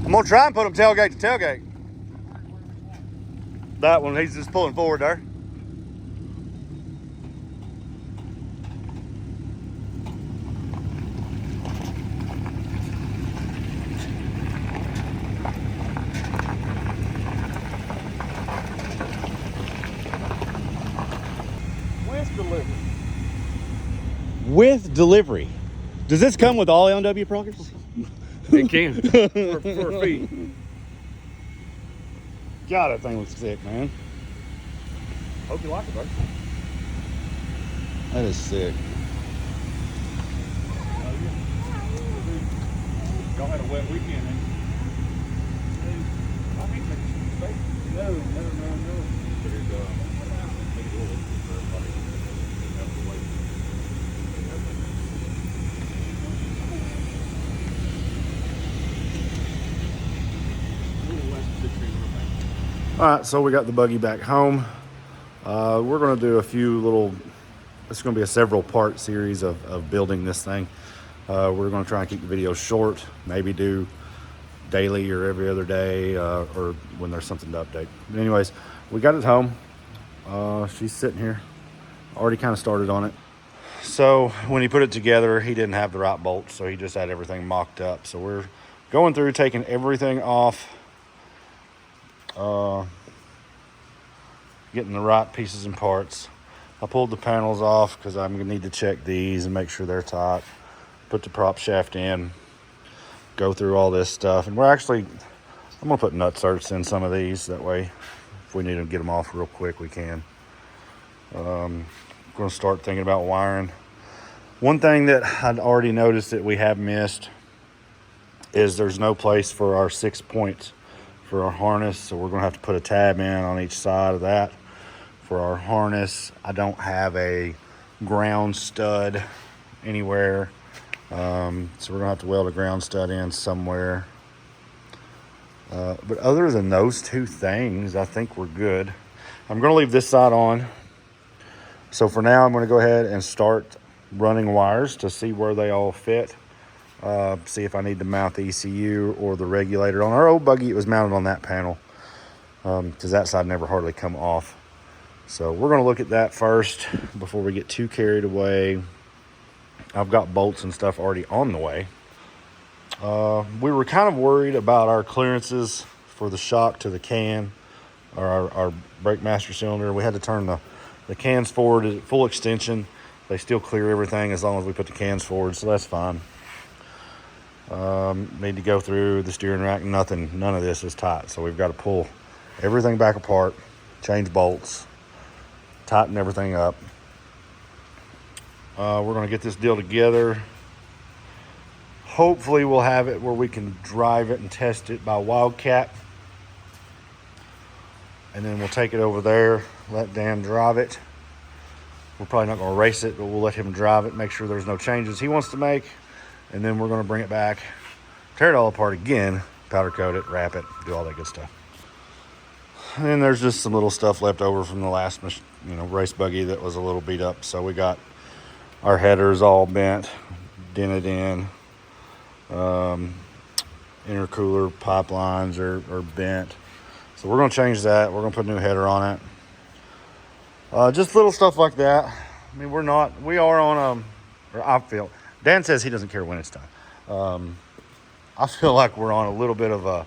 I'm gonna try and put them tailgate to tailgate. That one, he's just pulling forward there. With delivery. With delivery. Does this come with all L&W products? It can. for a fee. God, that thing looks sick, man. Hope you like it, bro. That is sick. Y'all had a wet weekend, man. I ain't making some mistakes. No. But it's, make it a little easier for everybody. Have to wait. A little less than 16 minutes. All right, so we got the buggy back home. We're going to do a few little, it's going to be a several part series of building this thing. We're going to try and keep the videos short, maybe do daily or every other day, or when there's something to update. But anyways, we got it home. She's sitting here, already kind of started on it. So when he put it together, he didn't have the right bolts, so he just had everything mocked up. So we're going through, taking everything off, getting the right pieces and parts. I pulled the panels off because I'm gonna need to check these and make sure they're tight. Put the prop shaft in, go through all this stuff. And I'm gonna put nut certs in some of these. That way, if we need to get them off real quick, we can. I'm gonna start thinking about wiring. One thing that I'd already noticed that we have missed is there's no place for our 6 points for our harness. So we're gonna have to put a tab in on each side of that for our harness. I don't have a ground stud anywhere. So we're gonna have to weld a ground stud in somewhere. But other than those two things, I think we're good. I'm gonna leave this side on. So for now, I'm gonna go ahead and start running wires to see where they all fit. See if I need to mount the ECU or the regulator. On our old buggy, it was mounted on that panel because that side never hardly come off. So we're gonna look at that first before we get too carried away. I've got bolts and stuff already on the way. We were kind of worried about our clearances for the shock to the can, or our brake master cylinder. We had to turn the cans forward at full extension. They still clear everything as long as we put the cans forward, so that's fine. Need to go through the steering rack. None of this is tight, so we've got to pull everything back apart, change bolts, tighten everything up. We're going to get this deal together. Hopefully we'll have it where we can drive it and test it by Wildcat. And then we'll take it over there, let Dan drive it. We're probably not going to race it, but we'll let him drive it, make sure there's no changes he wants to make. And then we're going to bring it back, tear it all apart again, powder coat it, wrap it, do all that good stuff. And then there's just some little stuff left over from the last race buggy that was a little beat up. So we got our headers all bent, dented in. Intercooler pipelines are bent. So we're going to change that. We're going to put a new header on it. Just little stuff like that. I mean, we are on or I feel, Dan says he doesn't care when it's done. I feel like we're on a little bit of a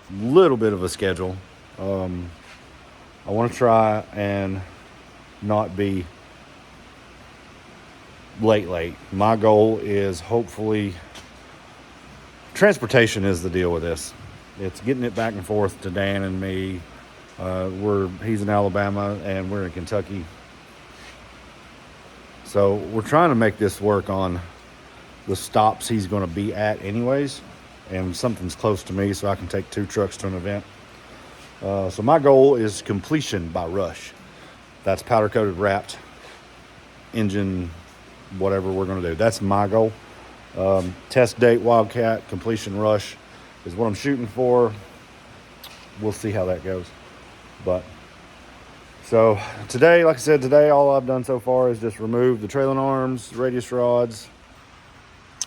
schedule. I want to try and not be late. My goal is hopefully, transportation is the deal with this. It's getting it back and forth to Dan and me. He's in Alabama and we're in Kentucky. So we're trying to make this work on the stops he's going to be at anyways. And something's close to me so I can take 2 trucks to an event. So my goal is completion by rush. That's powder coated, wrapped, engine, whatever we're going to do. That's my goal. Test date Wildcat, completion rush is what I'm shooting for. We'll see how that goes. But so today, like I said, all I've done so far is just remove the trailing arms, radius rods,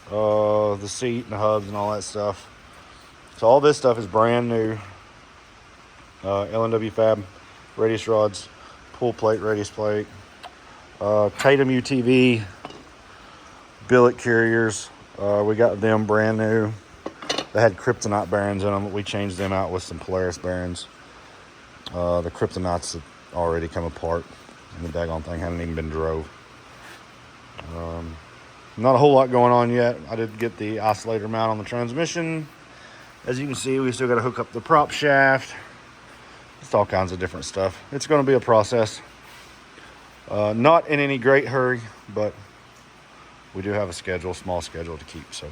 the seat and the hubs and all that stuff. So all this stuff is brand new. L&W Fab radius rods, pull plate, radius plate, Tatum UTV billet carriers. We got them brand new. They had kryptonite bearings in them. We changed them out with some Polaris bearings. The kryptonites had already come apart, and the daggone thing hadn't even been drove. Not a whole lot going on yet. I did get the oscillator mount on the transmission. As you can see, we still got to hook up the prop shaft. Just all kinds of different stuff. It's going to be a process. Not in any great hurry, but we do have a schedule, small schedule to keep. So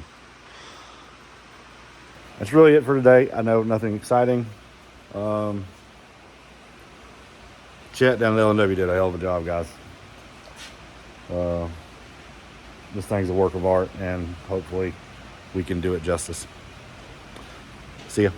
that's really it for today. I know nothing exciting. Chet down at L&W did a hell of a job, guys. This thing's a work of art, and hopefully we can do it justice. See ya.